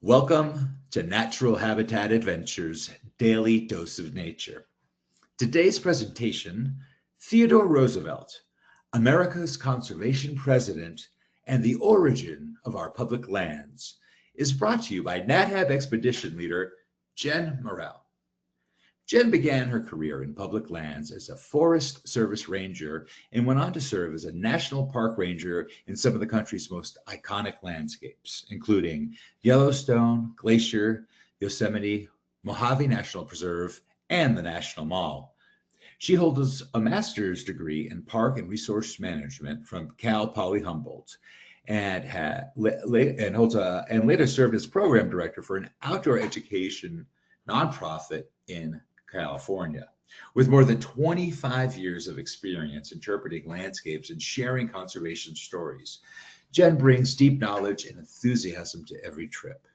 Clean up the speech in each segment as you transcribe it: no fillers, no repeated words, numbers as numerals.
Welcome to Natural Habitat Adventures Daily Dose of Nature. Today's presentation, Theodore Roosevelt, America's Conservation President and the Origin of Our Public Lands, is brought to you by NatHab Expedition Leader Jen Morrell. Jen began her career in public lands as a Forest Service ranger and went on to serve as a national park ranger in some of the country's most iconic landscapes, including Yellowstone, Glacier, Yosemite, Mojave National Preserve, and the National Mall. She holds a master's degree in park and resource management from Cal Poly Humboldt and later served as program director for an outdoor education nonprofit in California. With more than 25 years of experience interpreting landscapes and sharing conservation stories, Jen brings deep knowledge and enthusiasm to every trip.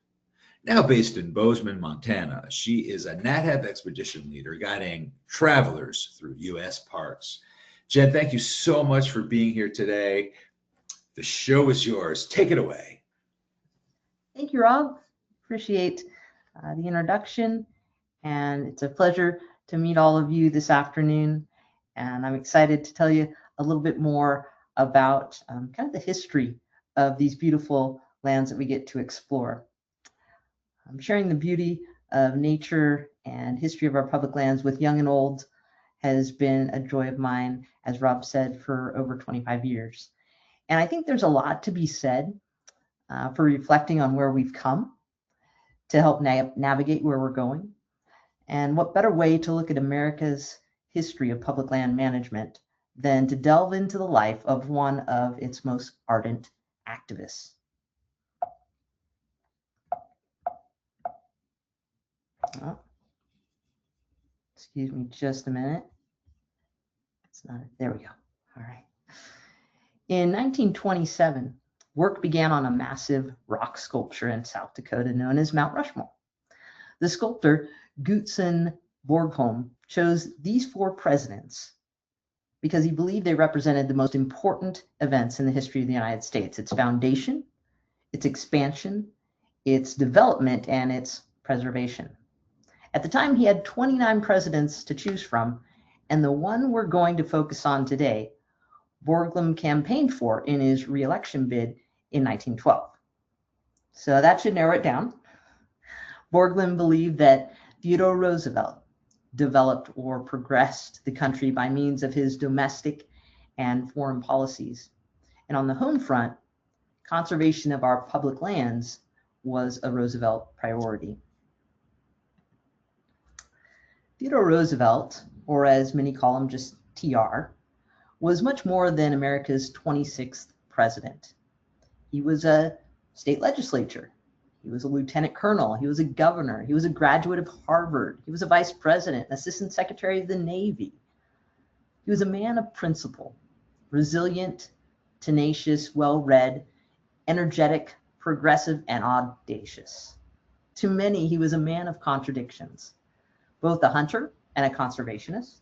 Now based in Bozeman, Montana, she is a NatHab expedition leader guiding travelers through U.S. parks. Jen, thank you so much for being here today. The show is yours. Take it away. Thank you, Rob. Appreciate the introduction. And it's a pleasure to meet all of you this afternoon. And I'm excited to tell you a little bit more about kind of the history of these beautiful lands that we get to explore. Sharing the beauty of nature and history of our public lands with young and old has been a joy of mine, as Rob said, for over 25 years. And I think there's a lot to be said for reflecting on where we've come to help navigate where we're going. And what better way to look at America's history of public land management than to delve into the life of one of its most ardent activists. Oh, excuse me just a minute. It's not, there we go. All right. In 1927, work began on a massive rock sculpture in South Dakota known as Mount Rushmore. The sculptor Gutzon Borgholm chose these four presidents because he believed they represented the most important events in the history of the United States: its foundation, its expansion, its development, and its preservation. At the time, he had 29 presidents to choose from, and the one we're going to focus on today, Borgholm campaigned for in his re-election bid in 1912. So that should narrow it down. Borgholm believed that Theodore Roosevelt developed or progressed the country by means of his domestic and foreign policies. And on the home front, conservation of our public lands was a Roosevelt priority. Theodore Roosevelt, or as many call him just TR, was much more than America's 26th president. He was a state legislature. He was a lieutenant colonel. He was a governor. He was a graduate of Harvard. He was a vice president, assistant secretary of the Navy. He was a man of principle, resilient, tenacious, well-read, energetic, progressive, and audacious. To many, he was a man of contradictions, both a hunter and a conservationist,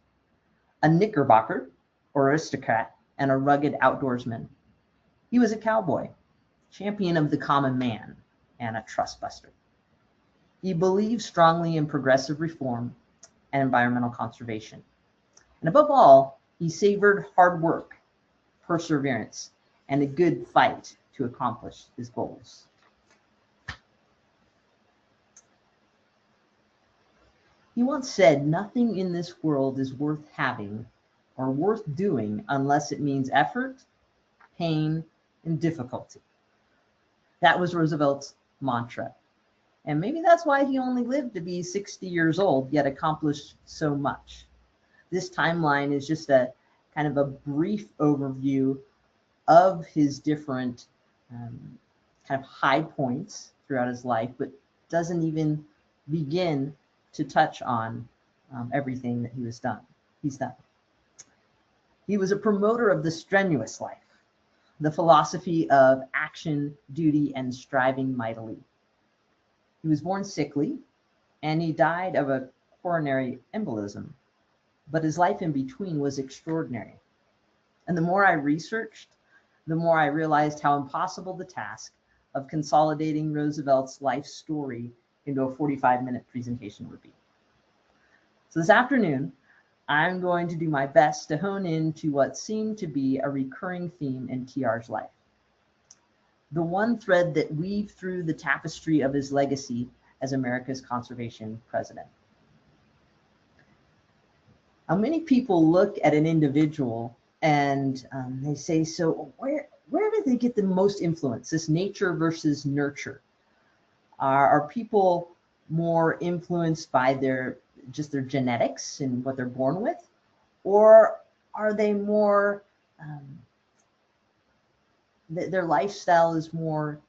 a knickerbocker or aristocrat, and a rugged outdoorsman. He was a cowboy, champion of the common man, and a trustbuster. He believed strongly in progressive reform and environmental conservation. And above all, he savored hard work, perseverance, and a good fight to accomplish his goals. He once said, "Nothing in this world is worth having or worth doing unless it means effort, pain, and difficulty." That was Roosevelt's mantra. And maybe that's why he only lived to be 60 years old, yet accomplished so much. This timeline is just a kind of a brief overview of his different kind of high points throughout his life, but doesn't even begin to touch on everything that he's done. He was a promoter of the strenuous life, the philosophy of action, duty, and striving mightily. He was born sickly, and he died of a coronary embolism, but his life in between was extraordinary. And the more I researched, the more I realized how impossible the task of consolidating Roosevelt's life story into a 45-minute presentation would be. So this afternoon, I'm going to do my best to hone in to what seemed to be a recurring theme in TR's life. The one thread that weaved through the tapestry of his legacy as America's conservation president. Now, many people look at an individual and they say, so where did they get the most influence, this nature versus nurture? Are people more influenced by just their genetics and what they're born with? Or are they more, their lifestyle is more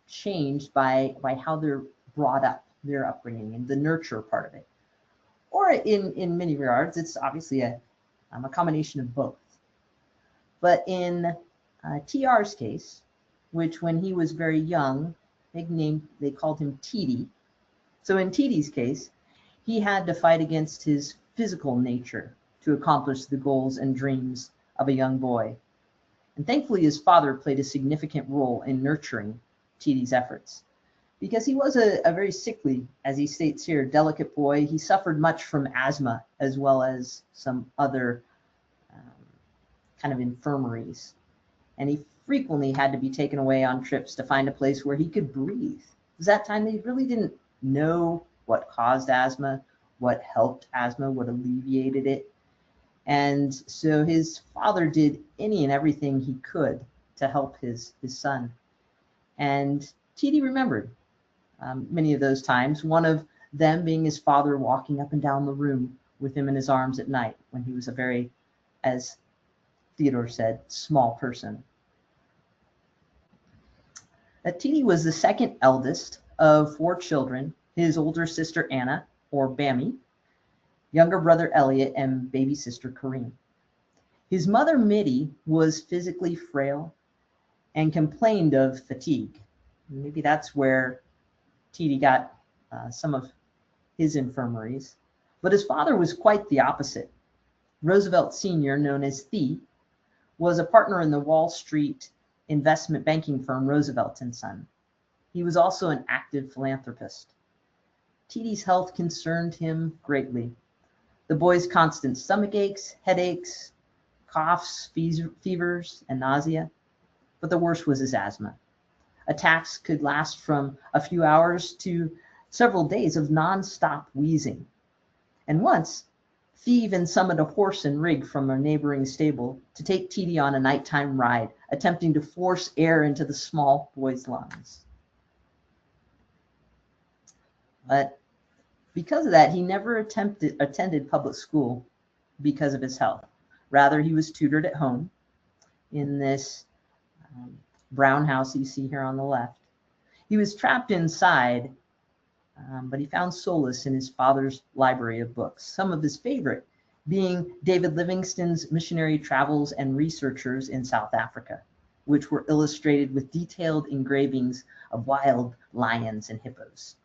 changed by how they're brought up, their upbringing, and the nurture part of it? Or in many regards, it's obviously a combination of both. But in TR's case, which when he was very young, they called him TD. So in TD's case, he had to fight against his physical nature to accomplish the goals and dreams of a young boy. And thankfully, his father played a significant role in nurturing TD's efforts, because he was a very sickly, as he states here, delicate boy. He suffered much from asthma as well as some other kind of infirmaries. And he frequently had to be taken away on trips to find a place where he could breathe. It was that time they really didn't know what caused asthma, what helped asthma, what alleviated it. And so his father did any and everything he could to help his son. And TD remembered many of those times, one of them being his father walking up and down the room with him in his arms at night when he was a very, as Theodore said, small person. TD was the second eldest of 4 children, his older sister Anna, or Bammy, younger brother Elliot, and baby sister Corinne. His mother Mitty was physically frail and complained of fatigue. Maybe that's where TD got some of his infirmaries. But his father was quite the opposite. Roosevelt Sr., known as Thee, was a partner in the Wall Street investment banking firm Roosevelt and Son. He was also an active philanthropist. TD's health concerned him greatly. The boy's constant stomach aches, headaches, coughs, fevers, and nausea. But the worst was his asthma. Attacks could last from a few hours to several days of nonstop wheezing. And once, Thee even summoned a horse and rig from a neighboring stable to take TD on a nighttime ride, attempting to force air into the small boy's lungs. But because of that, he never attended public school because of his health. Rather, he was tutored at home in this brown house you see here on the left. He was trapped inside, but he found solace in his father's library of books, some of his favorite being David Livingstone's Missionary Travels and Researchers in South Africa, which were illustrated with detailed engravings of wild lions and hippos.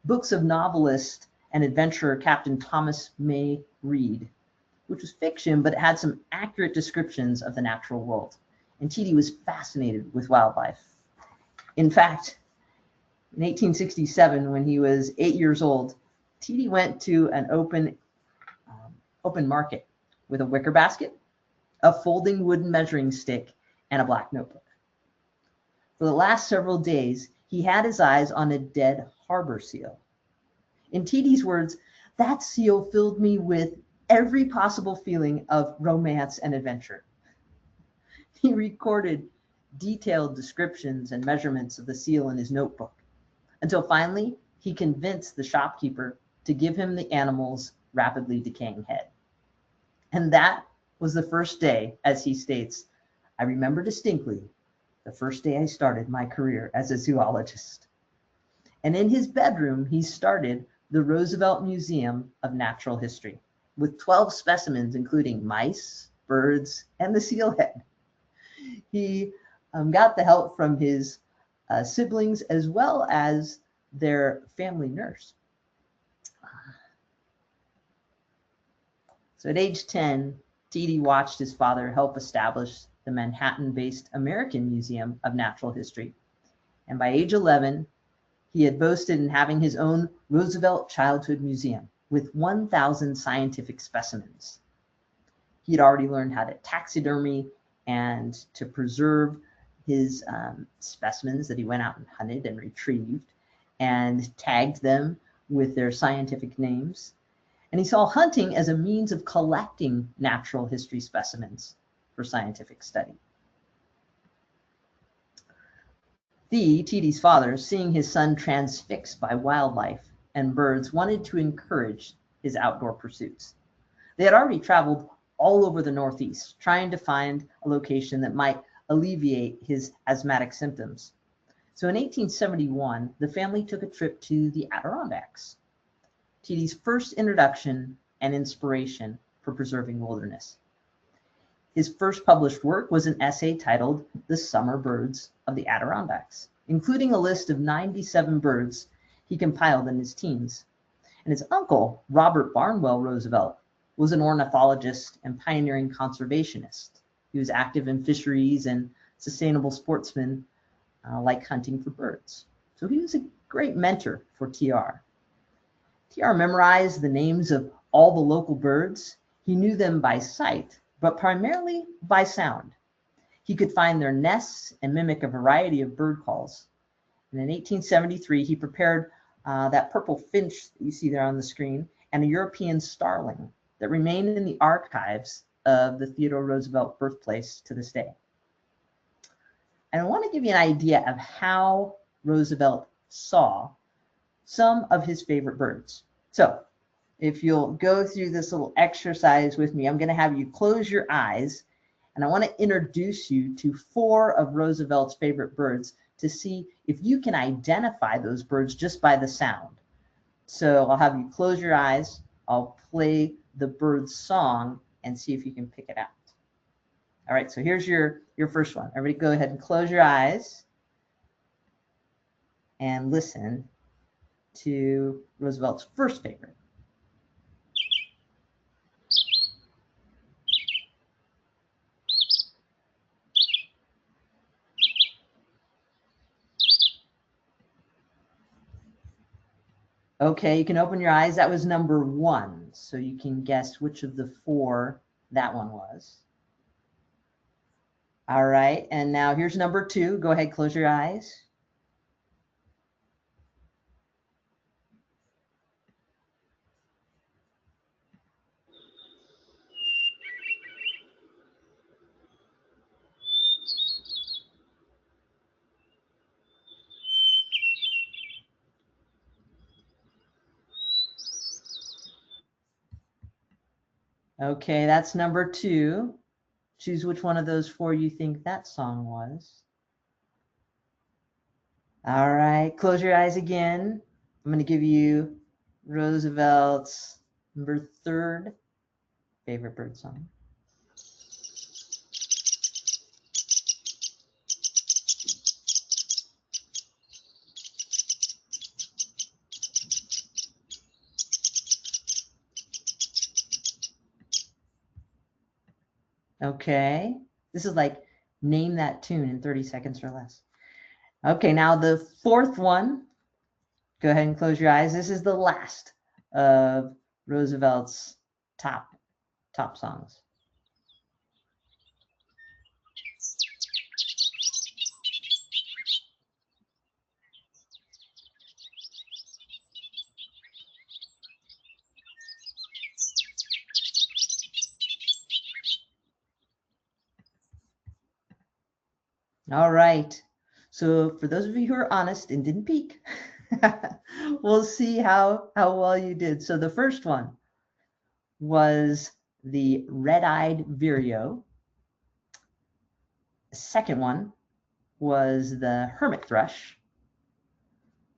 Books of novelist and adventurer Captain Thomas May Reed, which was fiction, but it had some accurate descriptions of the natural world. And TD was fascinated with wildlife. In fact, in 1867, when he was 8 years old, TD went to an open market with a wicker basket, a folding wooden measuring stick, and a black notebook. For the last several days, he had his eyes on a dead harbor seal. In TD's words, that seal filled me with every possible feeling of romance and adventure. He recorded detailed descriptions and measurements of the seal in his notebook, until finally he convinced the shopkeeper to give him the animal's rapidly decaying head. And that was the first day, as he states, I remember distinctly the first day I started my career as a zoologist. And in his bedroom, he started the Roosevelt Museum of Natural History with 12 specimens, including mice, birds, and the seal head. He got the help from his siblings as well as their family nurse. So at age 10, TD watched his father help establish the Manhattan-based American Museum of Natural History. And by age 11, he had boasted in having his own Roosevelt Childhood Museum with 1,000 scientific specimens. He had already learned how to taxidermy and to preserve his specimens that he went out and hunted and retrieved and tagged them with their scientific names. And he saw hunting as a means of collecting natural history specimens for scientific study. TD's father, seeing his son transfixed by wildlife and birds, wanted to encourage his outdoor pursuits. They had already traveled all over the Northeast, trying to find a location that might alleviate his asthmatic symptoms. So in 1871, the family took a trip to the Adirondacks, TD's first introduction and inspiration for preserving wilderness. His first published work was an essay titled The Summer Birds of the Adirondacks, including a list of 97 birds he compiled in his teens. And his uncle, Robert Barnwell Roosevelt, was an ornithologist and pioneering conservationist. He was active in fisheries and sustainable sportsman like hunting for birds. So he was a great mentor for TR. TR memorized the names of all the local birds. He knew them by sight, but primarily by sound. He could find their nests and mimic a variety of bird calls. And in 1873, he prepared that purple finch that you see there on the screen and a European starling that remain in the archives of the Theodore Roosevelt birthplace to this day. And I want to give you an idea of how Roosevelt saw some of his favorite birds. So if you'll go through this little exercise with me, I'm going to have you close your eyes, and I want to introduce you to 4 of Roosevelt's favorite birds to see if you can identify those birds just by the sound. So I'll have you close your eyes. I'll play the bird's song and see if you can pick it out. All right, so here's your first one. Everybody go ahead and close your eyes and listen to Roosevelt's first favorite. Okay, you can open your eyes. That was number 1. So you can guess which of the 4 that one was. All right, and now here's number 2. Go ahead, close your eyes. Okay, that's number 2. Choose which one of those 4 you think that song was. All right, close your eyes again. I'm going to give you Roosevelt's number 3rd favorite bird song. Okay, this is like name that tune in 30 seconds or less. Okay, now the 4th one. Go ahead and close your eyes. This is the last of Roosevelt's top songs. All right. So for those of you who are honest and didn't peek, we'll see how well you did. So the first one was the red-eyed vireo. The second one was the hermit thrush.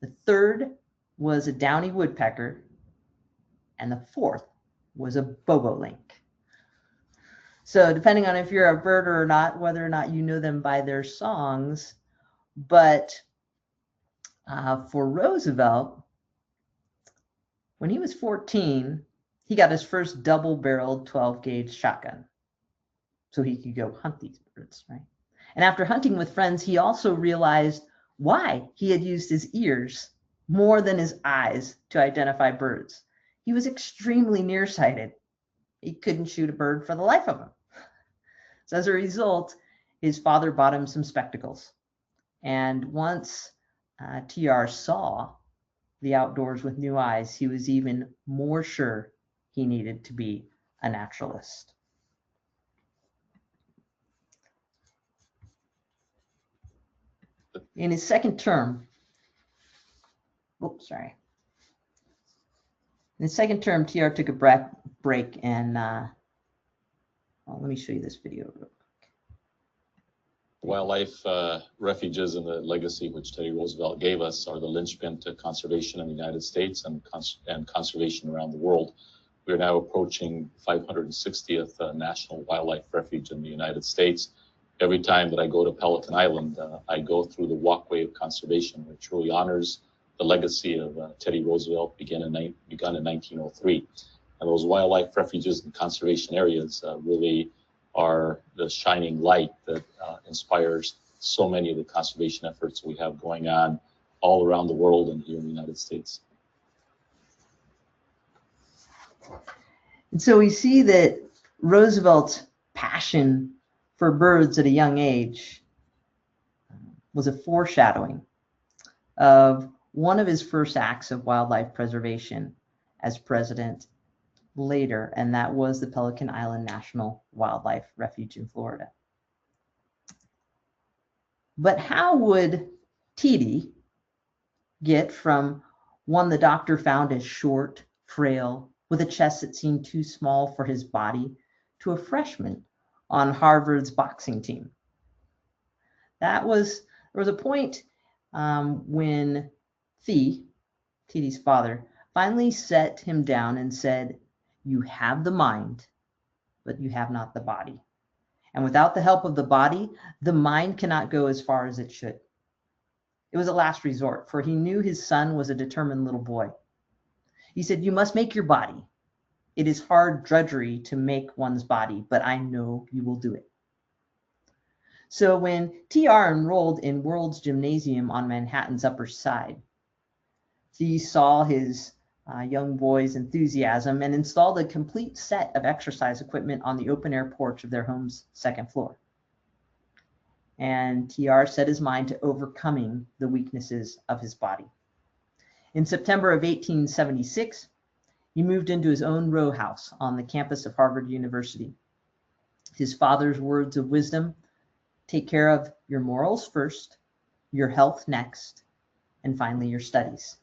The third was a downy woodpecker. And the 4th was a bobolink. So depending on if you're a birder or not, whether or not you know them by their songs, but for Roosevelt, when he was 14, he got his first double-barreled 12-gauge shotgun. so he could go hunt these birds, right? And after hunting with friends, he also realized why he had used his ears more than his eyes to identify birds. He was extremely nearsighted. He couldn't shoot a bird for the life of him. So as a result, his father bought him some spectacles. And once TR saw the outdoors with new eyes, he was even more sure he needed to be a naturalist. In his second term, In his second term, TR took a break and, well, let me show you this video real quick. Wildlife refuges and the legacy which Teddy Roosevelt gave us are the linchpin to conservation in the United States and conservation around the world. We are now approaching 560th National Wildlife Refuge in the United States. Every time that I go to Pelican Island, I go through the walkway of conservation, which truly honors the legacy of Teddy Roosevelt, begun in 1903. And those wildlife refuges and conservation areas really are the shining light that inspires so many of the conservation efforts we have going on all around the world and here in the United States. And so we see that Roosevelt's passion for birds at a young age was a foreshadowing of one of his first acts of wildlife preservation as president later, and that was the Pelican Island National Wildlife Refuge in Florida. But how would TD get from one the doctor found as short, frail, with a chest that seemed too small for his body, to a freshman on Harvard's boxing team? There was a point when TD's father, finally set him down and said, "You have the mind, but you have not the body. And without the help of the body, the mind cannot go as far as it should." It was a last resort, for he knew his son was a determined little boy. He said, "You must make your body. It is hard drudgery to make one's body, but I know you will do it." So when TR enrolled in World's Gymnasium on Manhattan's Upper Side, he saw his young boy's enthusiasm and installed a complete set of exercise equipment on the open-air porch of their home's second floor. And TR set his mind to overcoming the weaknesses of his body. In September of 1876, he moved into his own row house on the campus of Harvard University. His father's words of wisdom: take care of your morals first, your health next, and finally your studies.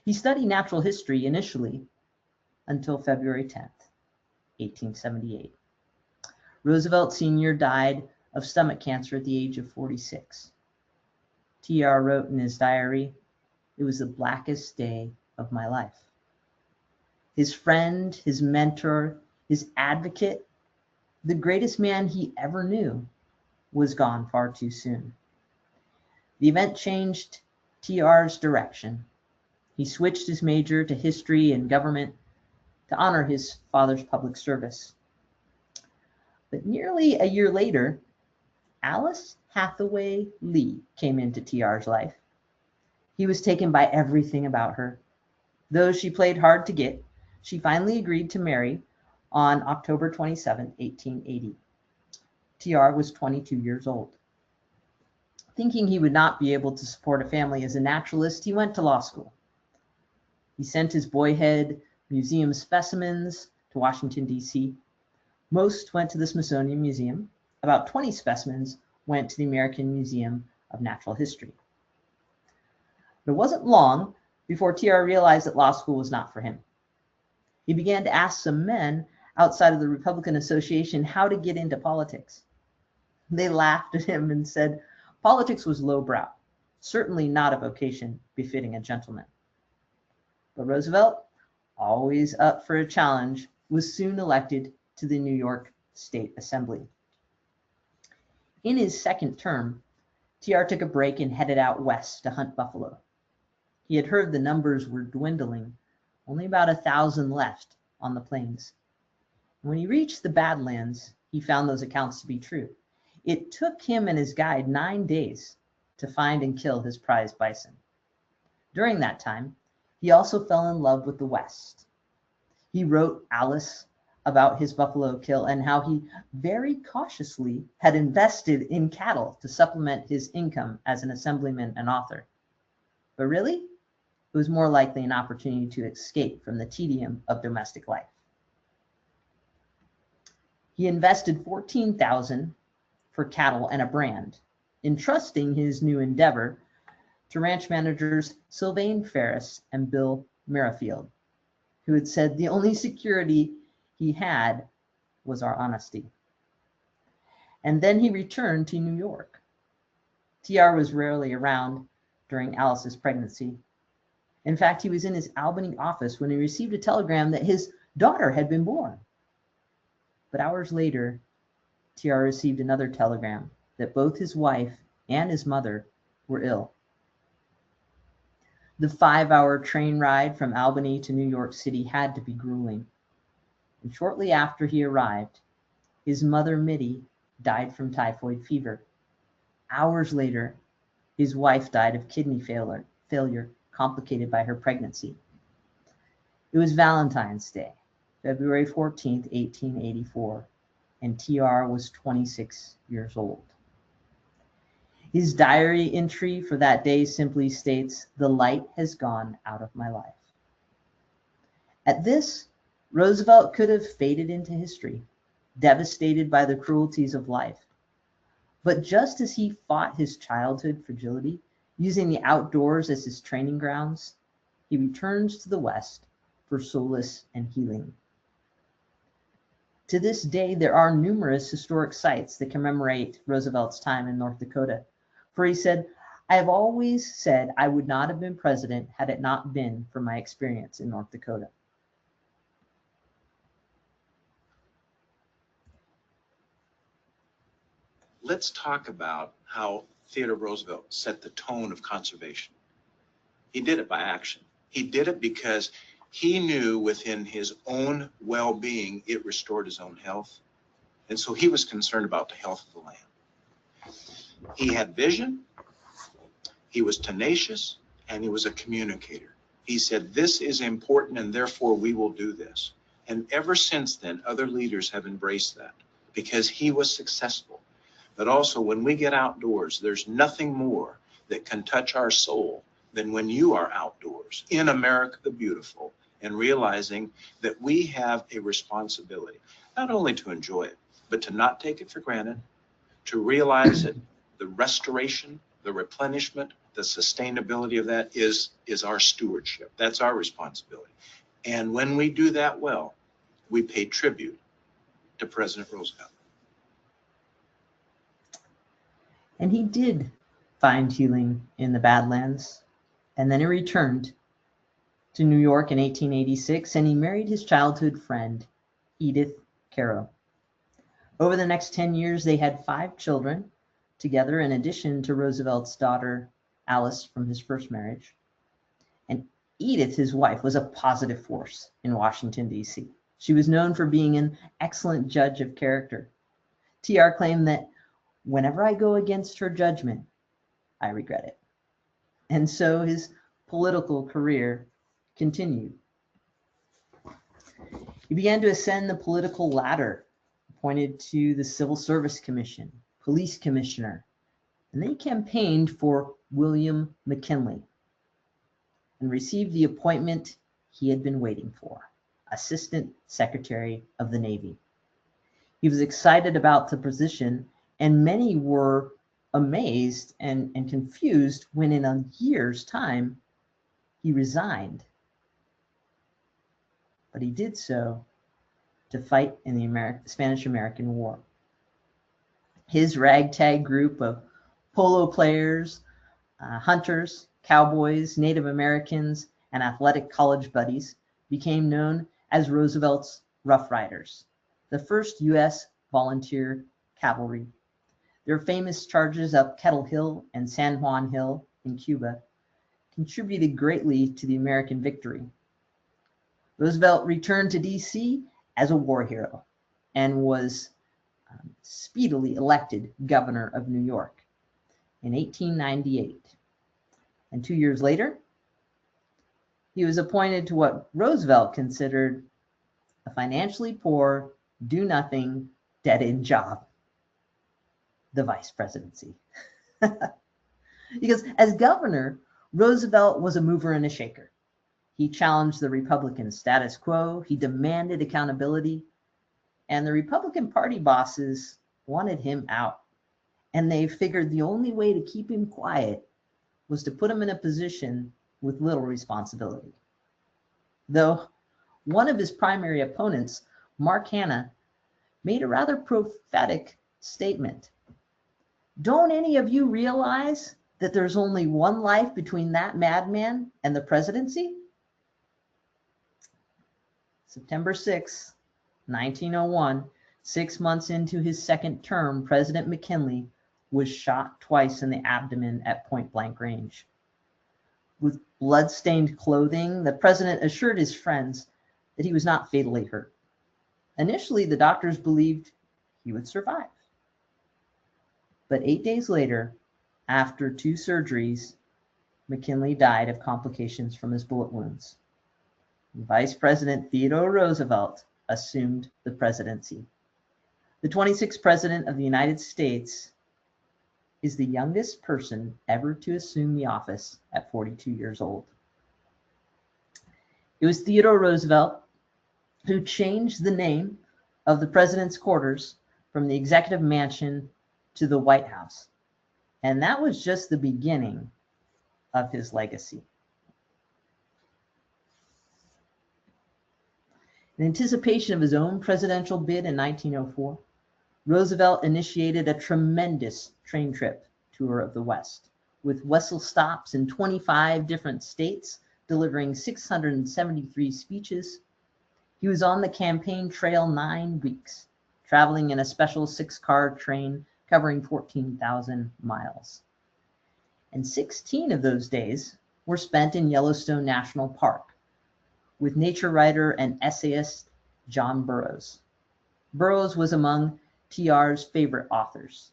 He studied natural history initially until February 10th, 1878. Roosevelt Sr. died of stomach cancer at the age of 46. TR wrote in his diary, "It was the blackest day of my life." His friend, his mentor, his advocate, the greatest man he ever knew, was gone far too soon. The event changed TR's direction. He switched his major to history and government to honor his father's public service. But nearly a year later, Alice Hathaway Lee came into TR's life. He was taken by everything about her. Though she played hard to get, she finally agreed to marry on October 27, 1880. TR was 22 years old. Thinking he would not be able to support a family as a naturalist, he went to law school. He sent his boyhead museum specimens to Washington, D.C. Most went to the Smithsonian Museum. About 20 specimens went to the American Museum of Natural History. But it wasn't long before TR realized that law school was not for him. He began to ask some men outside of the Republican Association how to get into politics. They laughed at him and said politics was lowbrow, certainly not a vocation befitting a gentleman. But Roosevelt, always up for a challenge, was soon elected to the New York State Assembly. In his second term, TR took a break and headed out west to hunt buffalo. He had heard the numbers were dwindling, only about 1,000 left on the plains. When he reached the Badlands, he found those accounts to be true. It took him and his guide 9 days to find and kill his prized bison. During that time, he also fell in love with the West. He wrote Alice about his buffalo kill and how he very cautiously had invested in cattle to supplement his income as an assemblyman and author. But really, it was more likely an opportunity to escape from the tedium of domestic life. He invested $14,000 for cattle and a brand, entrusting his new endeavor to ranch managers Sylvain Ferris and Bill Merrifield, who had said the only security he had was our honesty. And then he returned to New York. TR was rarely around during Alice's pregnancy. In fact, he was in his Albany office when he received a telegram that his daughter had been born. But hours later, TR received another telegram that both his wife and his mother were ill. The 5-hour train ride from Albany to New York City had to be grueling. And shortly after he arrived, his mother, Mitty, died from typhoid fever. Hours later, his wife died of kidney failure complicated by her pregnancy. It was Valentine's Day, February 14th, 1884, and TR was 26 years old. His diary entry for that day simply states, "The light has gone out of my life." At this, Roosevelt could have faded into history, devastated by the cruelties of life. But just as he fought his childhood fragility, using the outdoors as his training grounds, he returns to the West for solace and healing. To this day, there are numerous historic sites that commemorate Roosevelt's time in North Dakota. For he said, "I have always said I would not have been president had it not been for my experience in North Dakota." Let's talk about how Theodore Roosevelt set the tone of conservation. He did it by action. He did it because he knew within his own well-being, it restored his own health. And so he was concerned about the health of the land. He had vision, he was tenacious, and he was a communicator. He said, "This is important and therefore we will do this." And ever since then, other leaders have embraced that because he was successful. But also when we get outdoors, there's nothing more that can touch our soul than when you are outdoors in America the Beautiful and realizing that we have a responsibility, not only to enjoy it, but to not take it for granted, to realize that the restoration, the replenishment, the sustainability of that is our stewardship. That's our responsibility. And when we do that well, we pay tribute to President Roosevelt. And he did find healing in the Badlands. And then he returned to New York in 1886, and he married his childhood friend, Edith Caro. Over the next 10 years, they had 5 children together, in addition to Roosevelt's daughter, Alice, from his first marriage. And Edith, his wife, was a positive force in Washington, D.C. She was known for being an excellent judge of character. TR claimed that whenever I go against her judgment, I regret it. And so his political career continued. He began to ascend the political ladder, appointed to the Civil Service Commission, police commissioner, and then he campaigned for William McKinley and received the appointment he had been waiting for, Assistant Secretary of the Navy. He was excited about the position, and many were amazed and confused when in a year's time he resigned. But he did so to fight in the Spanish-American War. His ragtag group of polo players, hunters, cowboys, Native Americans, and athletic college buddies became known as Roosevelt's Rough Riders, the first U.S. volunteer cavalry. Their famous charges up Kettle Hill and San Juan Hill in Cuba contributed greatly to the American victory. Roosevelt returned to D.C. as a war hero and was speedily elected governor of New York in 1898. And 2 years later, he was appointed to what Roosevelt considered a financially poor, do-nothing, dead-end job, the vice presidency. Because as governor, Roosevelt was a mover and a shaker. He challenged the Republican status quo, he demanded accountability, and the Republican Party bosses wanted him out. And they figured the only way to keep him quiet was to put him in a position with little responsibility. Though one of his primary opponents, Mark Hanna, made a rather prophetic statement. Don't any of you realize that there's only one life between that madman and the presidency? September 6, 1901, 6 months into his second term, President McKinley was shot twice in the abdomen at point-blank range. With blood-stained clothing, the president assured his friends that he was not fatally hurt. Initially, the doctors believed he would survive. But 8 days later, after 2 surgeries, McKinley died of complications from his bullet wounds. Vice President Theodore Roosevelt assumed the presidency. The 26th President of the United States is the youngest person ever to assume the office at 42 years old. It was Theodore Roosevelt who changed the name of the president's quarters from the executive mansion to the White House. And that was just the beginning of his legacy. In anticipation of his own presidential bid in 1904, Roosevelt initiated a tremendous train trip tour of the West, with whistle stops in 25 different states, delivering 673 speeches. He was on the campaign trail 9 weeks, traveling in a special 6-car train covering 14,000 miles. And 16 of those days were spent in Yellowstone National Park with nature writer and essayist John Burroughs. Burroughs was among TR's favorite authors.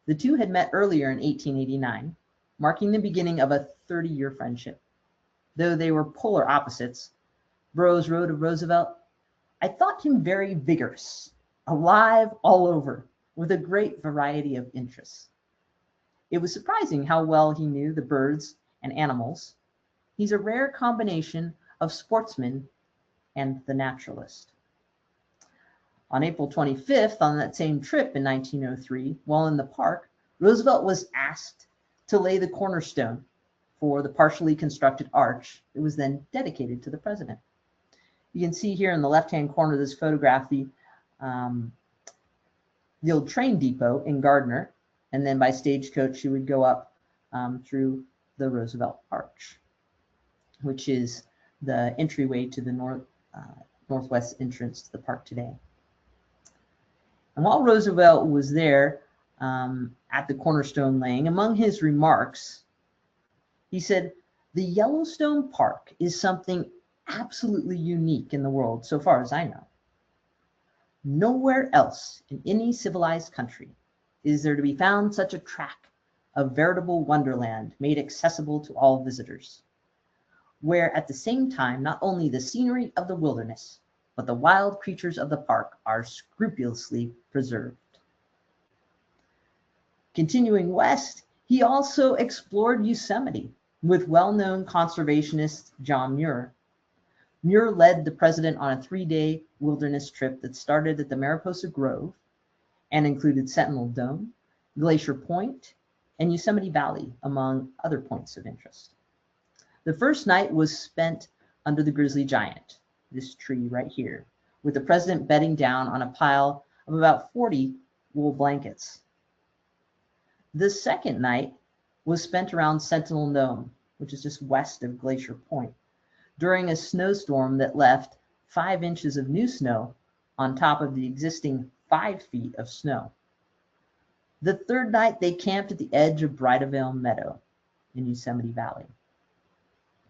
The two had met earlier in 1889, marking the beginning of a 30-year friendship. Though they were polar opposites, Burroughs wrote of Roosevelt, "I thought him very vigorous, alive all over, with a great variety of interests. It was surprising how well he knew the birds and animals. He's a rare combination of sportsman and the naturalist." On April 25th, on that same trip in 1903, while in the park, Roosevelt was asked to lay the cornerstone for the partially constructed arch that was then dedicated to the president. You can see here in the left-hand corner of this photograph the old train depot in Gardner, and then by stagecoach you would go up through the Roosevelt Arch, which is the entryway to the northwest entrance to the park today. And while Roosevelt was there at the cornerstone laying, among his remarks, he said, "The Yellowstone Park is something absolutely unique in the world, so far as I know. Nowhere else in any civilized country is there to be found such a tract of veritable wonderland made accessible to all visitors, where at the same time not only the scenery of the wilderness, but the wild creatures of the park are scrupulously preserved." Continuing west, he also explored Yosemite with well-known conservationist John Muir. Muir led the president on a 3-day wilderness trip that started at the Mariposa Grove and included Sentinel Dome, Glacier Point, and Yosemite Valley, among other points of interest. The first night was spent under the grizzly giant, this tree right here, with the president bedding down on a pile of about 40 wool blankets. The second night was spent around Sentinel Dome, which is just west of Glacier Point, during a snowstorm that left 5 inches of new snow on top of the existing 5 feet of snow. The third night, they camped at the edge of Bridal Veil Meadow in Yosemite Valley.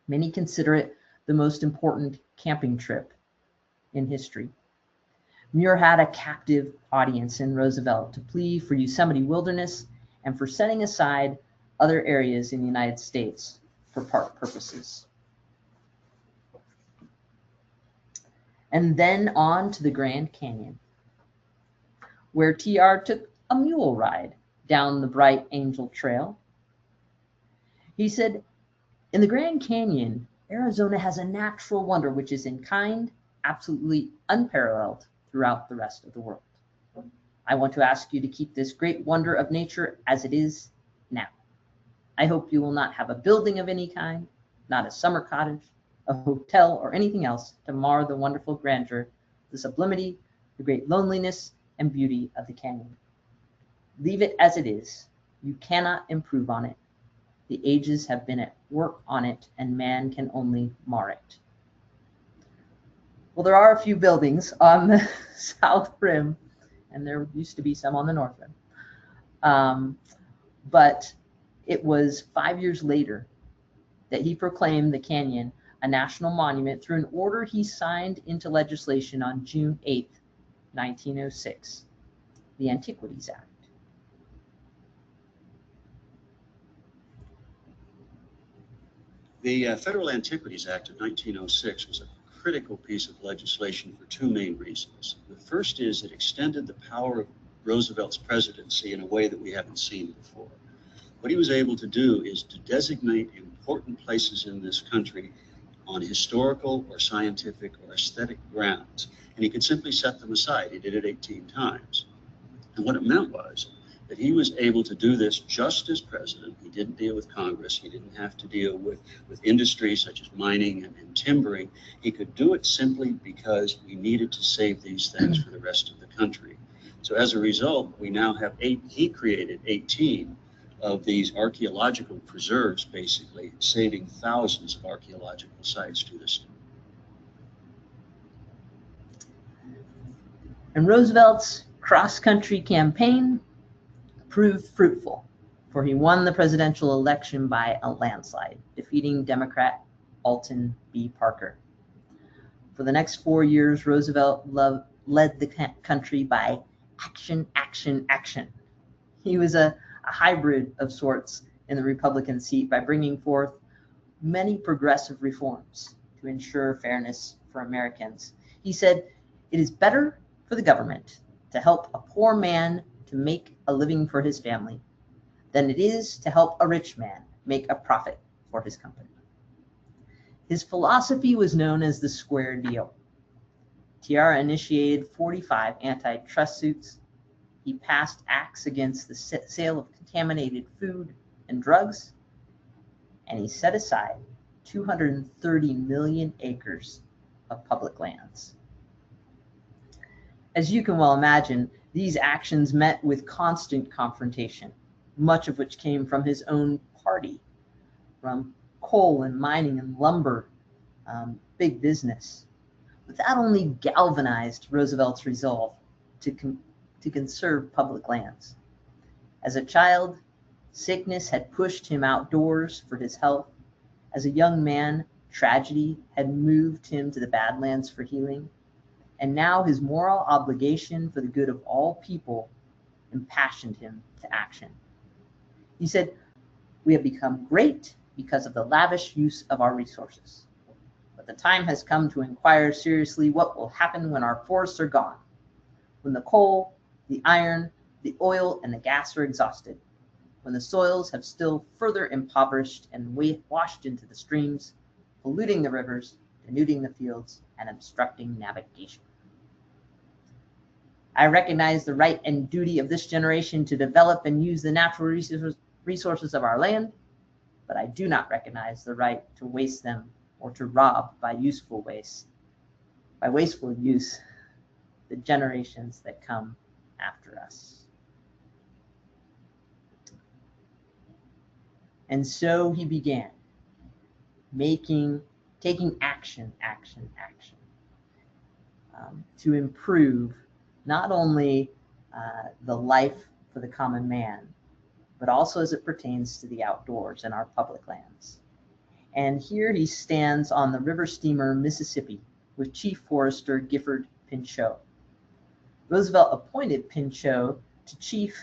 Many consider it the most important camping trip in history. Muir had a captive audience in Roosevelt to plea for Yosemite Wilderness and for setting aside other areas in the United States for park purposes. And then on to the Grand Canyon, where TR took a mule ride down the Bright Angel Trail. He said, in the Grand Canyon, Arizona has a natural wonder which is in kind, absolutely unparalleled throughout the rest of the world. I want to ask you to keep this great wonder of nature as it is now. I hope you will not have a building of any kind, not a summer cottage, a hotel, or anything else to mar the wonderful grandeur, the sublimity, the great loneliness, and beauty of the canyon. Leave it as it is. You cannot improve on it. The ages have been at work on it, and man can only mar it. Well, there are a few buildings on the south rim, and there used to be some on the north rim. But it was 5 years later that he proclaimed the canyon a national monument through an order he signed into legislation on June 8, 1906, the Antiquities Act. The Federal Antiquities Act of 1906 was a critical piece of legislation for two main reasons. The first is it extended the power of Roosevelt's presidency in a way that we haven't seen before. What he was able to do is to designate important places in this country on historical or scientific or aesthetic grounds, and he could simply set them aside. He did it 18 times. And what it meant was that he was able to do this just as president. He didn't deal with Congress. He didn't have to deal with industries such as mining and timbering. He could do it simply because we needed to save these things for the rest of the country. So as a result, we now have he created 18 of these archaeological preserves, basically saving thousands of archaeological sites to this day. And Roosevelt's cross-country campaign proved fruitful, for he won the presidential election by a landslide, defeating Democrat Alton B. Parker. For the next 4 years, Roosevelt led the country by action, action, action. He was a hybrid of sorts in the Republican seat by bringing forth many progressive reforms to ensure fairness for Americans. He said, "It is better for the government to help a poor man to make a living for his family than it is to help a rich man make a profit for his company." His philosophy was known as the square deal. TR initiated 45 antitrust suits. He passed acts against the sale of contaminated food and drugs, and he set aside 230 million acres of public lands. As you can well imagine, these actions met with constant confrontation, much of which came from his own party, from coal and mining and lumber, big business. But that only galvanized Roosevelt's resolve to conserve public lands. As a child, sickness had pushed him outdoors for his health. As a young man, tragedy had moved him to the Badlands for healing. And now his moral obligation for the good of all people impassioned him to action. He said, "We have become great because of the lavish use of our resources. But the time has come to inquire seriously what will happen when our forests are gone, when the coal, the iron, the oil, and the gas are exhausted, when the soils have still further impoverished and washed into the streams, polluting the rivers, denuding the fields, and obstructing navigation. I recognize the right and duty of this generation to develop and use the natural resources of our land, but I do not recognize the right to waste them or to rob by wasteful use, the generations that come after us." And so he began taking action, to improve not only the life for the common man, but also as it pertains to the outdoors and our public lands. And here he stands on the river steamer Mississippi with Chief Forester Gifford Pinchot. Roosevelt appointed Pinchot to chief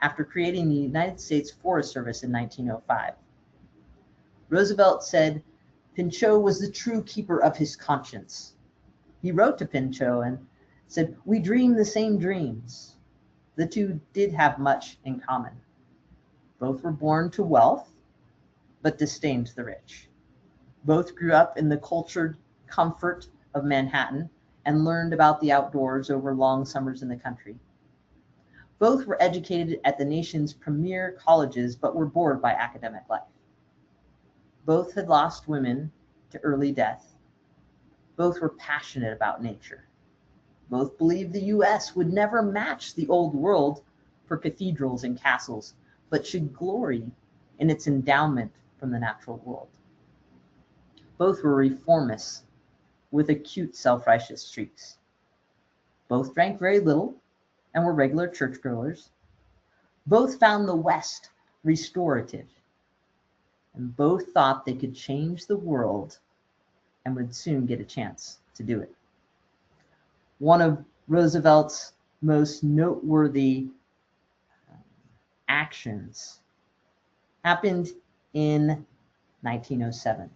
after creating the United States Forest Service in 1905. Roosevelt said Pinchot was the true keeper of his conscience. He wrote to Pinchot and said, "We dream the same dreams." The two did have much in common. Both were born to wealth, but disdained the rich. Both grew up in the cultured comfort of Manhattan and learned about the outdoors over long summers in the country. Both were educated at the nation's premier colleges, but were bored by academic life. Both had lost women to early death. Both were passionate about nature. Both believed the U.S. would never match the old world for cathedrals and castles, but should glory in its endowment from the natural world. Both were reformists with acute self-righteous streaks. Both drank very little and were regular churchgoers. Both found the West restorative, and both thought they could change the world and would soon get a chance to do it. One of Roosevelt's most noteworthy actions happened in 1907.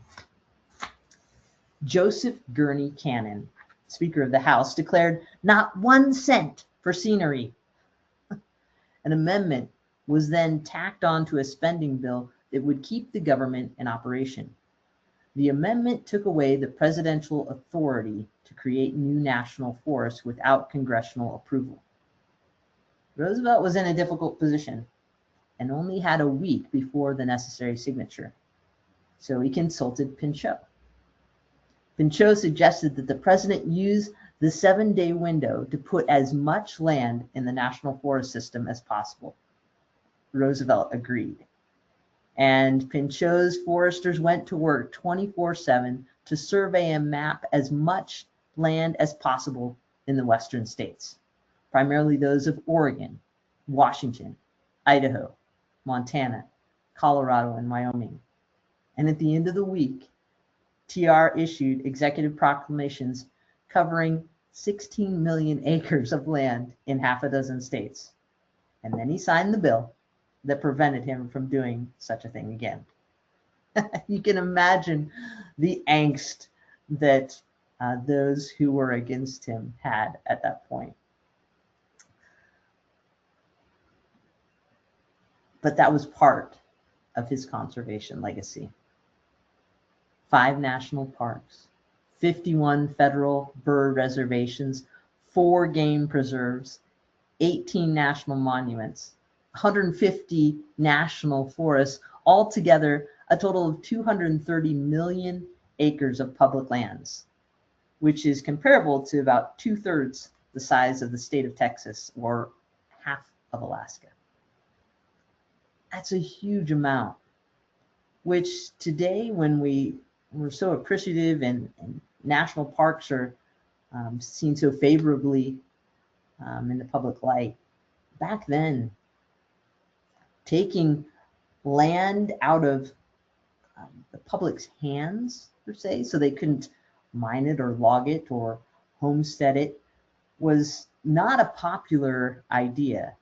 Joseph Gurney Cannon, Speaker of the House, declared not 1 cent for scenery. An amendment was then tacked onto a spending bill that would keep the government in operation. The amendment took away the presidential authority to create new national forests without congressional approval. Roosevelt was in a difficult position and only had a week before the necessary signature, so he consulted Pinchot. Pinchot suggested that the president use the 7-day window to put as much land in the national forest system as possible. Roosevelt agreed, and Pinchot's foresters went to work 24/7 to survey and map as much land as possible in the western states, primarily those of Oregon, Washington, Idaho, Montana, Colorado, and Wyoming. And at the end of the week, TR issued executive proclamations covering 16 million acres of land in half a dozen states. And then he signed the bill that prevented him from doing such a thing again. You can imagine the angst that those who were against him had at that point. But that was part of his conservation legacy. 5 national parks, 51 federal bird reservations, 4 game preserves, 18 national monuments, 150 national forests, altogether a total of 230 million acres of public lands, which is comparable to about 2/3 the size of the state of Texas or half of Alaska. That's a huge amount, which today, when we're so appreciative and national parks are seen so favorably in the public light, back then, taking land out of the public's hands, per se, so they couldn't mine it or log it or homestead it, was not a popular idea.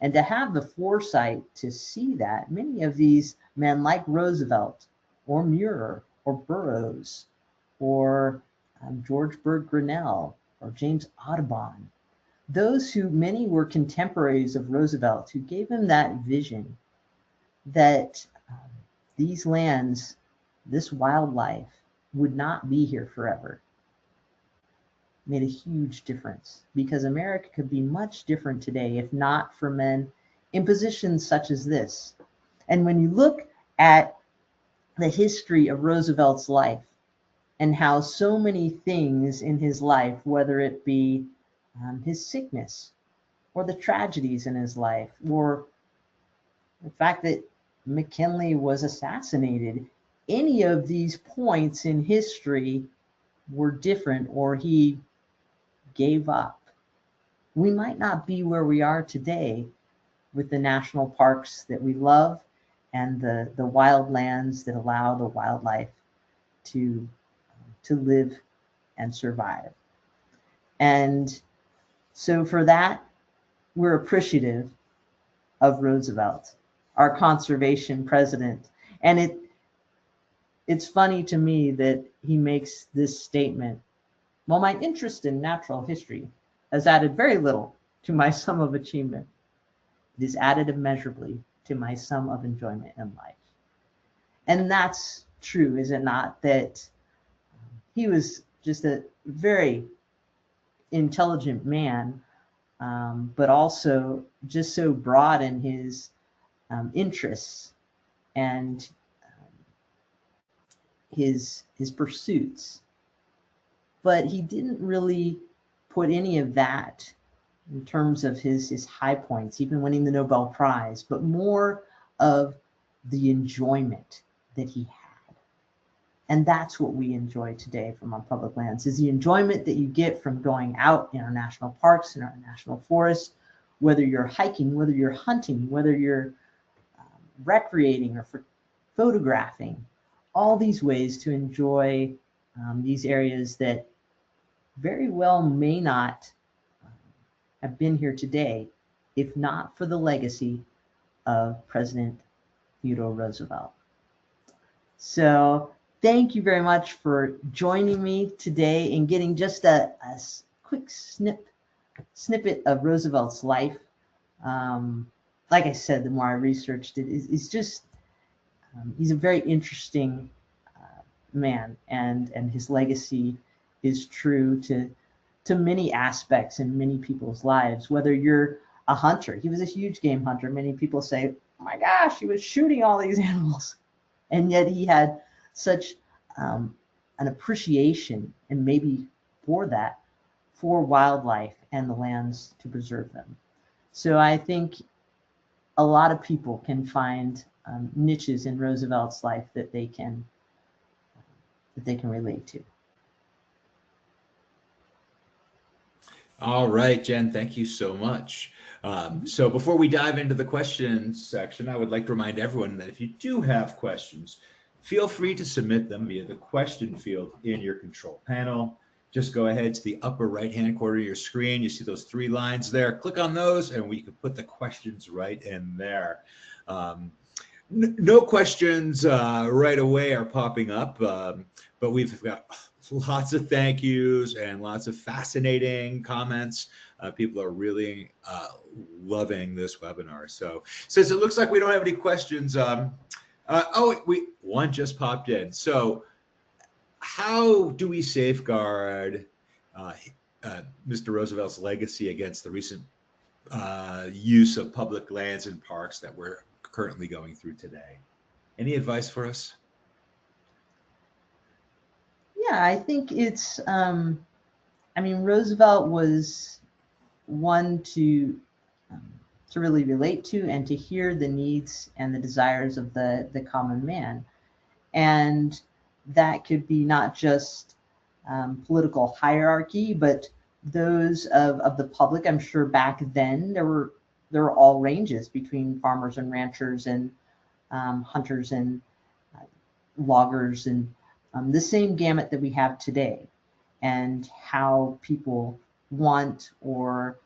And to have the foresight to see that, many of these men like Roosevelt or Muir or Burroughs or George Bird Grinnell or James Audubon, those who many were contemporaries of Roosevelt, who gave him that vision that these lands, this wildlife, would not be here forever, made a huge difference, because America could be much different today if not for men in positions such as this. And when you look at the history of Roosevelt's life and how so many things in his life, whether it be his sickness or the tragedies in his life, or the fact that McKinley was assassinated, any of these points in history were different or he gave up, we might not be where we are today with the national parks that we love and the wild lands that allow the wildlife to live and survive. And So for that, we're appreciative of Roosevelt, our conservation president. And it's funny to me that he makes this statement: while my interest in natural history has added very little to my sum of achievement, it is added immeasurably to my sum of enjoyment in life. And that's true, is it not? That he was just a very intelligent man, but also just so broad in his interests and his pursuits. But he didn't really put any of that in terms of his high points, even winning the Nobel Prize, but more of the enjoyment that he had. And that's what we enjoy today from our public lands, is the enjoyment that you get from going out in our national parks, in our national forests, whether you're hiking, whether you're hunting, whether you're recreating or photographing, all these ways to enjoy these areas that very well may not have been here today if not for the legacy of President Theodore Roosevelt. So thank you very much for joining me today and getting just a quick snippet of Roosevelt's life. Like I said, the more I researched it, it's just, he's a very interesting man, and his legacy is true to many aspects in many people's lives. Whether you're a hunter, he was a huge game hunter. Many people say, oh my gosh, he was shooting all these animals. And yet he had such an appreciation, and maybe for that, for wildlife and the lands to preserve them. So I think a lot of people can find niches in Roosevelt's life that they can relate to. All right, Jen, thank you so much. So before we dive into the questions section, I would like to remind everyone that if you do have questions, feel free to submit them via the question field in your control panel. Just go ahead to the upper right-hand corner of your screen. You see those 3 lines there. Click on those, and we can put the questions right in there. No questions right away are popping up, but we've got lots of thank yous and lots of fascinating comments. People are really loving this webinar. So since it looks like we don't have any questions, one just popped in. So how do we safeguard Mr. Roosevelt's legacy against the recent use of public lands and parks that we're currently going through today? Any advice for us? Yeah, I think it's, Roosevelt was one to really relate to and to hear the needs and the desires of the common man. And that could be not just political hierarchy, but those of the public. I'm sure back then there were all ranges between farmers and ranchers and hunters and loggers, and the same gamut that we have today, and how people want or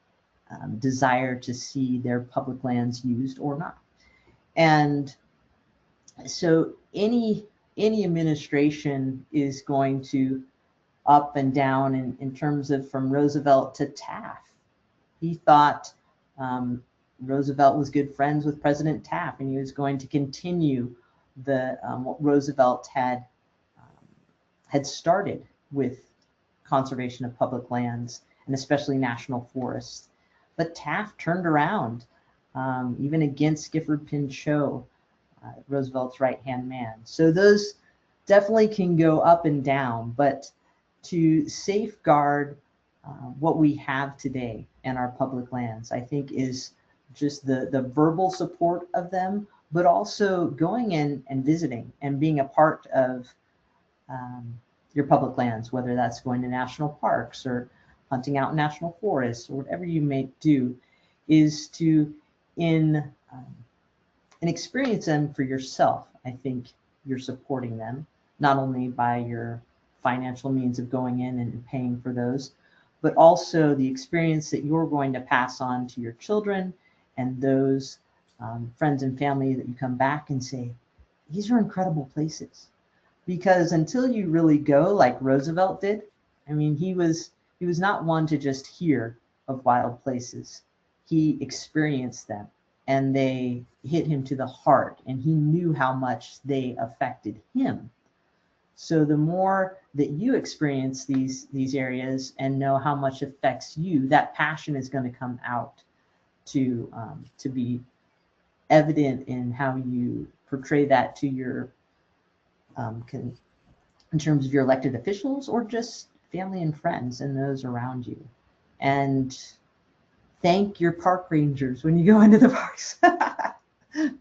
desire to see their public lands used or not. And so any administration is going to up and down in terms of from Roosevelt to Taft. He thought Roosevelt was good friends with President Taft, and he was going to continue the what Roosevelt had started with conservation of public lands, and especially national forests. But Taft turned around, even against Gifford Pinchot, Roosevelt's right-hand man. So those definitely can go up and down, but to safeguard what we have today in our public lands, I think, is just the verbal support of them, but also going in and visiting and being a part of your public lands, whether that's going to national parks or hunting out in national forests or whatever you may do, is to and experience them for yourself. I think you're supporting them, not only by your financial means of going in and paying for those, but also the experience that you're going to pass on to your children and those friends and family that you come back and say, these are incredible places. Because until you really go like Roosevelt did, I mean, he was not one to just hear of wild places. He experienced them, and they hit him to the heart, and he knew how much they affected him. So the more that you experience these areas and know how much affects you, that passion is going to come out to be evident in how you portray that to your in terms of your elected officials or just family and friends and those around you. And thank your park rangers when you go into the parks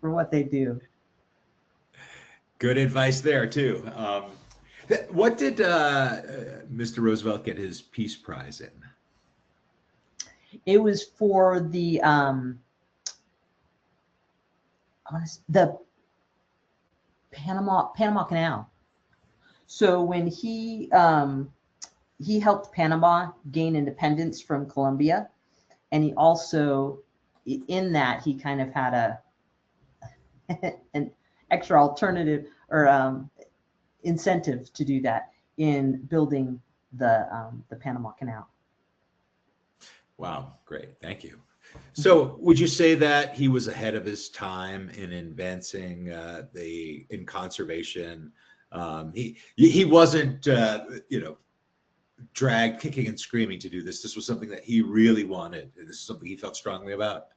for what they do. Good advice there too. What did Mr. Roosevelt get his Peace Prize in? It was for the Panama Canal. So when he helped Panama gain independence from Colombia, and he also, in that, he kind of had an extra alternative or incentive to do that in building the Panama Canal. Wow, great, thank you. So would you say that he was ahead of his time in advancing in conservation? He wasn't dragged kicking and screaming to do this. This was something that he really wanted. This is something he felt strongly about.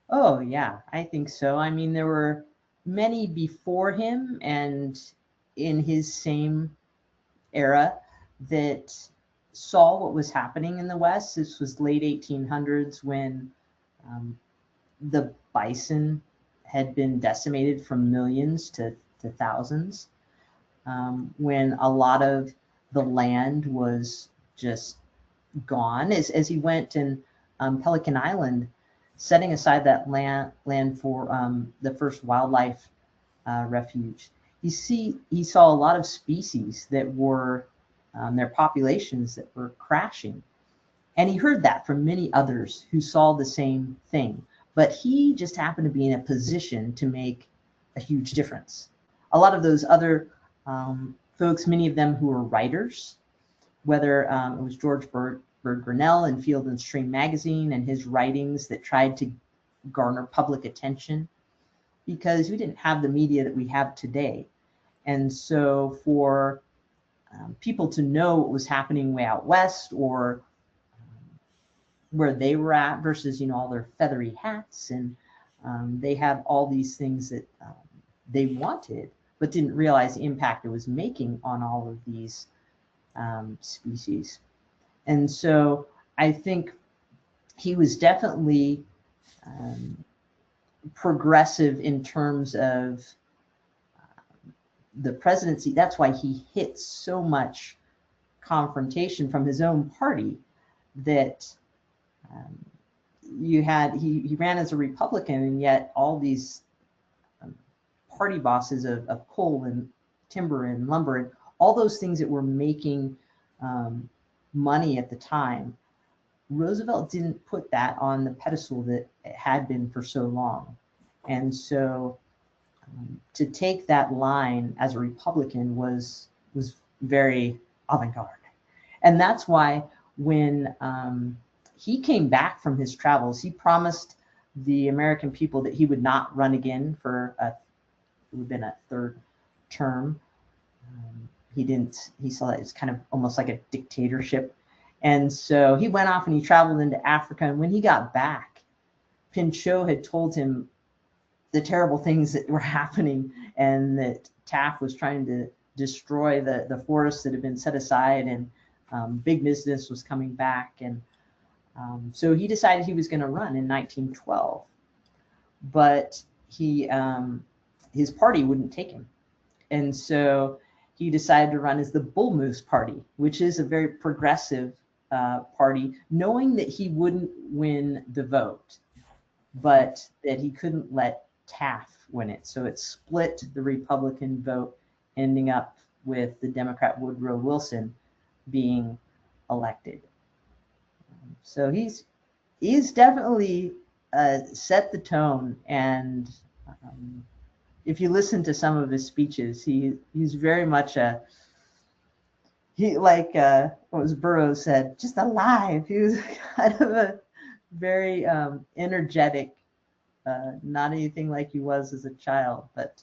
Oh yeah, I think so. I mean, there were many before him and in his same era that saw what was happening in the West. This was late 1800s when the bison had been decimated from millions to thousands, when a lot of the land was just gone. As he went in Pelican Island, setting aside that land for the first wildlife refuge, he saw a lot of species that were their populations that were crashing. And he heard that from many others who saw the same thing. But he just happened to be in a position to make a huge difference. A lot of those other folks, many of them who were writers, whether it was George Bird Grinnell in Field and Stream magazine and his writings that tried to garner public attention, because we didn't have the media that we have today. And so for people to know what was happening way out west or where they were at versus, all their feathery hats, and they had all these things that they wanted, but didn't realize the impact it was making on all of these species. And so I think he was definitely progressive in terms of the presidency. That's why he hit so much confrontation from his own party that he ran as a Republican, and yet all these party bosses of coal and timber and lumber and all those things that were making money at the time, Roosevelt didn't put that on the pedestal that it had been for so long. And so to take that line as a Republican was very avant-garde. And that's why when he came back from his travels, he promised the American people that he would not run again for it would have been a third term. He saw that it's kind of almost like a dictatorship. And so he went off and he traveled into Africa. And when he got back, Pinchot had told him the terrible things that were happening, and that Taft was trying to destroy the forests that had been set aside, and big business was coming back. And so he decided he was going to run in 1912. But his party wouldn't take him. And so he decided to run as the Bull Moose Party, which is a very progressive party, knowing that he wouldn't win the vote, but that he couldn't let Taft win it. So it split the Republican vote, ending up with the Democrat Woodrow Wilson being elected. So he's definitely set the tone. And if you listen to some of his speeches, he's very much like what was Burroughs said, just alive. He was kind of a very energetic, not anything like he was as a child, but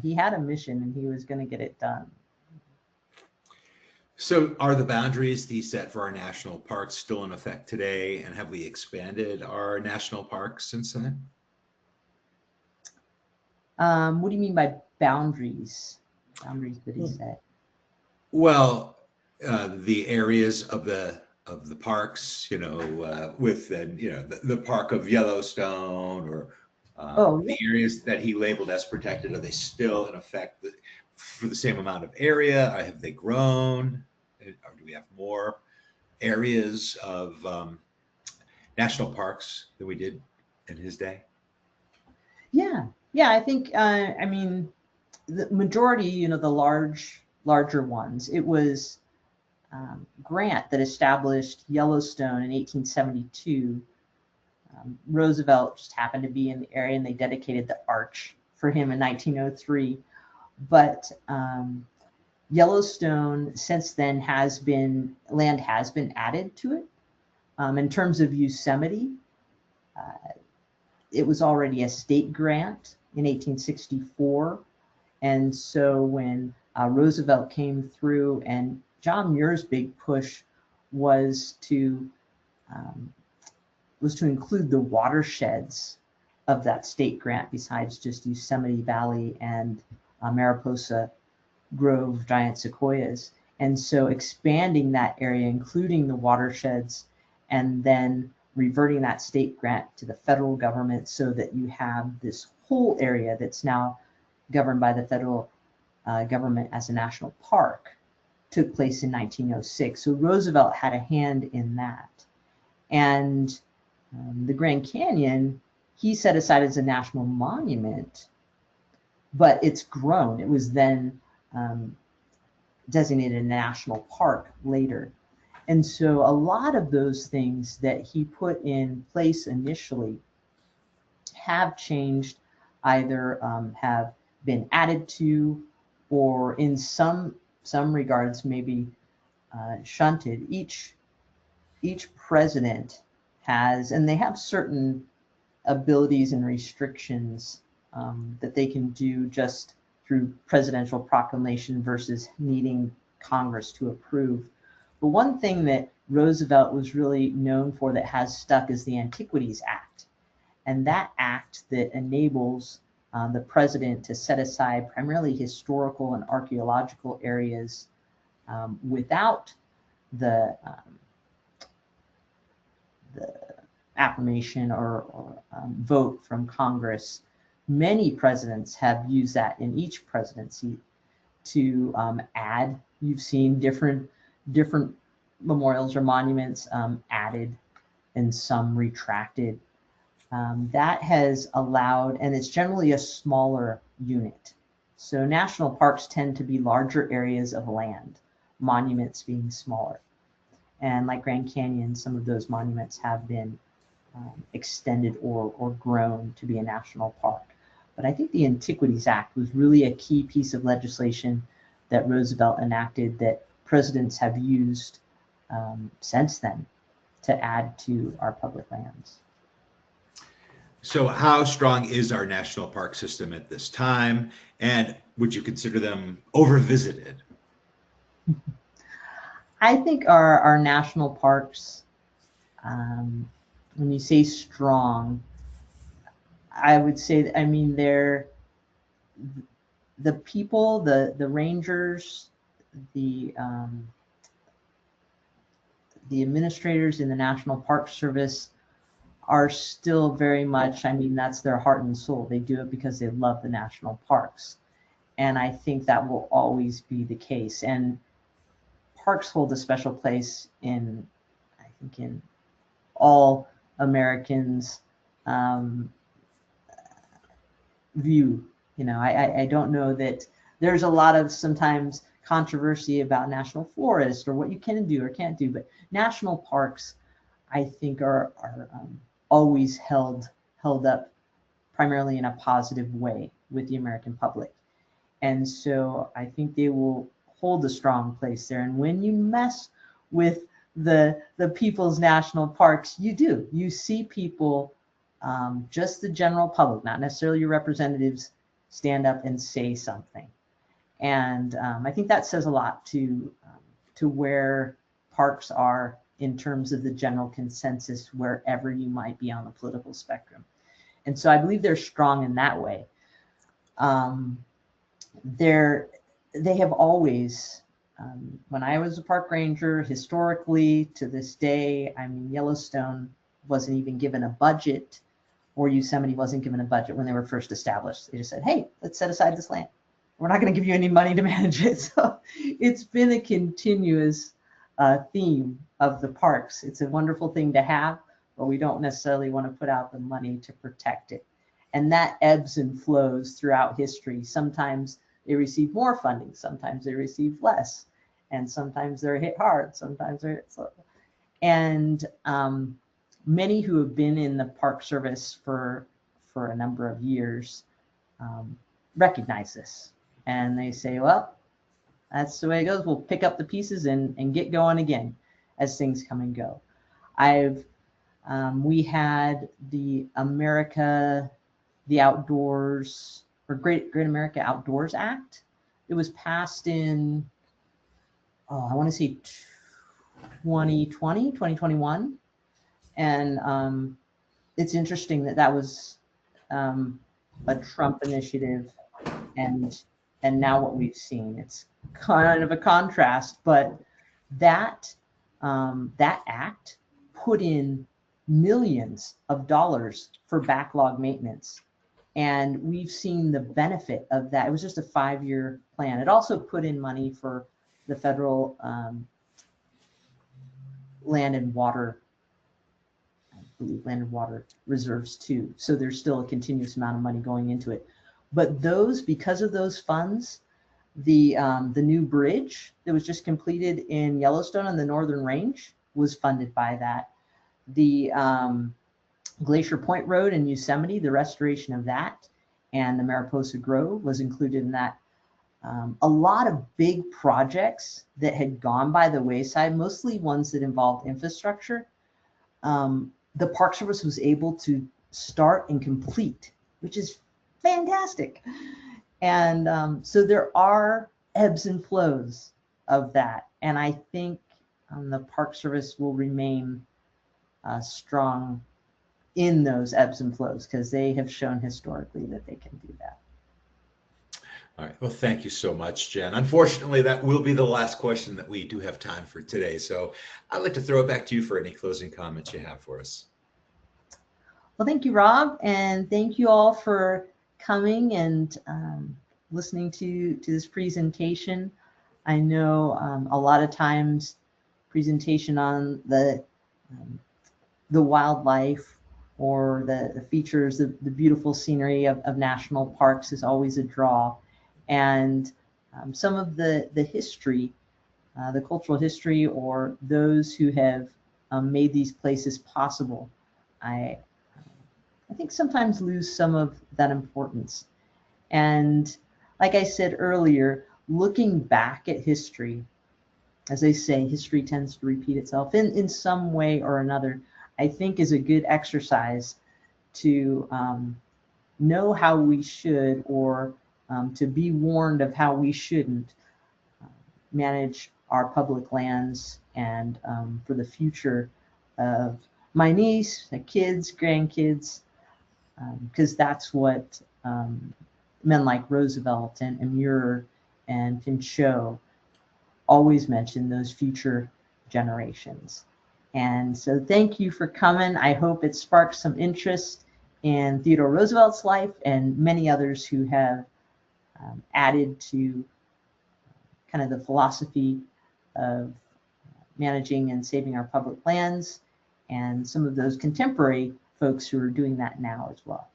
he had a mission and he was going to get it done. So are the boundaries he set for our national parks still in effect today? And have we expanded our national parks since then? What do you mean by boundaries? Boundaries that he set? Well, the areas of the parks, with the park of Yellowstone, or the areas that he labeled as protected, are they still in effect for the same amount of area? Have they grown? Or do we have more areas of national parks than we did in his day? Yeah, I think I mean the majority, the larger ones. It was Grant that established Yellowstone in 1872. Roosevelt just happened to be in the area, and they dedicated the arch for him in 1903. But Yellowstone, since then, land has been added to it. In terms of Yosemite, it was already a state grant in 1864. And so when Roosevelt came through, and John Muir's big push was to include the watersheds of that state grant, besides just Yosemite Valley and Mariposa Grove giant sequoias. And so expanding that area, including the watersheds, and then reverting that state grant to the federal government, so that you have this whole area that's now governed by the federal government as a national park, took place in 1906. So Roosevelt had a hand in that. And the Grand Canyon, he set aside as a national monument, but it's grown. It was then designated a national park later. And so a lot of those things that he put in place initially have changed, either have been added to, or in some regards maybe shunted. Each president has, and they have certain abilities and restrictions that they can do just through presidential proclamation versus needing Congress to approve. But one thing that Roosevelt was really known for that has stuck is the Antiquities Act. And that act that enables the president to set aside primarily historical and archaeological areas without the affirmation or vote from Congress. Many presidents have used that in each presidency to add. You've seen different memorials or monuments added and some retracted. That has allowed, and it's generally a smaller unit. So national parks tend to be larger areas of land, monuments being smaller. And like Grand Canyon, some of those monuments have been extended or grown to be a national park. But I think the Antiquities Act was really a key piece of legislation that Roosevelt enacted that presidents have used since then to add to our public lands. So how strong is our national park system at this time? And would you consider them overvisited? I think our national parks, when you say strong, I would say, I mean, they're the people, the rangers, the administrators in the National Park Service are still very much, I mean, that's their heart and soul. They do it because they love the national parks. And I think that will always be the case. And parks hold a special place in, I think, in all Americans' view. You know, I don't know that there's a lot of sometimes controversy about national forest or what you can do or can't do, but national parks, I think are always held up primarily in a positive way with the American public. And so I think they will hold a strong place there. And when you mess with the people's national parks, you see people, just the general public, not necessarily your representatives, stand up and say something. And I think that says a lot to where parks are in terms of the general consensus, wherever you might be on the political spectrum. And so I believe they're strong in that way. They have always, when I was a park ranger, historically to this day, I mean, Yellowstone wasn't even given a budget, or Yosemite wasn't given a budget when they were first established. They just said, hey, let's set aside this land. We're not going to give you any money to manage it. So it's been a continuous theme of the parks. It's a wonderful thing to have, but we don't necessarily want to put out the money to protect it. And that ebbs and flows throughout history. Sometimes they receive more funding, sometimes they receive less, and sometimes they're hit hard, sometimes they're hit slow. And many who have been in the Park Service for a number of years recognize this. And they say, well, that's the way it goes. We'll pick up the pieces and get going again as things come and go. We had the Outdoors, or Great America Outdoors Act. It was passed in, I want to say 2021. And it's interesting that was a Trump initiative, and now what we've seen. It's kind of a contrast, but that act put in millions of dollars for backlog maintenance. And we've seen the benefit of that. It was just a 5-year plan. It also put in money for the federal land and water reserves too. So there's still a continuous amount of money going into it. But because of those funds, the new bridge that was just completed in Yellowstone on the Northern Range was funded by that. The Glacier Point Road in Yosemite, the restoration of that, and the Mariposa Grove was included in that. A lot of big projects that had gone by the wayside, mostly ones that involved infrastructure, the Park Service was able to start and complete, which is fantastic. And so there are ebbs and flows of that. And I think the Park Service will remain strong in those ebbs and flows, because they have shown historically that they can do that. All right. Well, thank you so much, Jen. Unfortunately, that will be the last question that we do have time for today. So I'd like to throw it back to you for any closing comments you have for us. Well, thank you, Rob. And thank you all for coming and listening to this presentation. I know a lot of times presentation on the wildlife or the features, the beautiful scenery of national parks is always a draw. And some of the history, the cultural history, or those who have made these places possible, I think sometimes lose some of that importance. And like I said earlier, looking back at history, as they say, history tends to repeat itself in some way or another, I think is a good exercise to know how we should, or to be warned of how we shouldn't manage our public lands, and for the future of my niece, my kids, grandkids, because that's what men like Roosevelt and Muir and Pinchot always mentioned, those future generations. And so thank you for coming. I hope it sparked some interest in Theodore Roosevelt's life and many others who have added to kind of the philosophy of managing and saving our public lands, and some of those contemporary folks who are doing that now as well.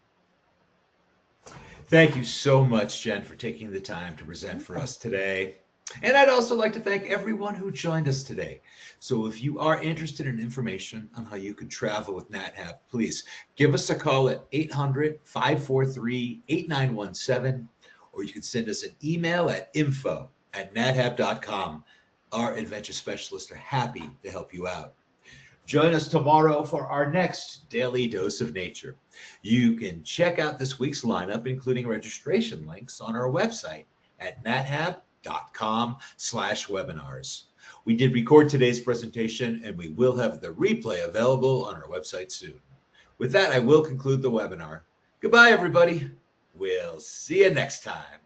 Thank you so much, Jen, for taking the time to present for us today. And I'd also like to thank everyone who joined us today. So if you are interested in information on how you can travel with NatHab, please give us a call at 800-543-8917, or you can send us an email at info@nathab.com. Our adventure specialists are happy to help you out. Join us tomorrow for our next Daily Dose of Nature. You can check out this week's lineup, including registration links, on our website at nathab.com/webinars. We did record today's presentation, and we will have the replay available on our website soon. With that, I will conclude the webinar. Goodbye, everybody. We'll see you next time.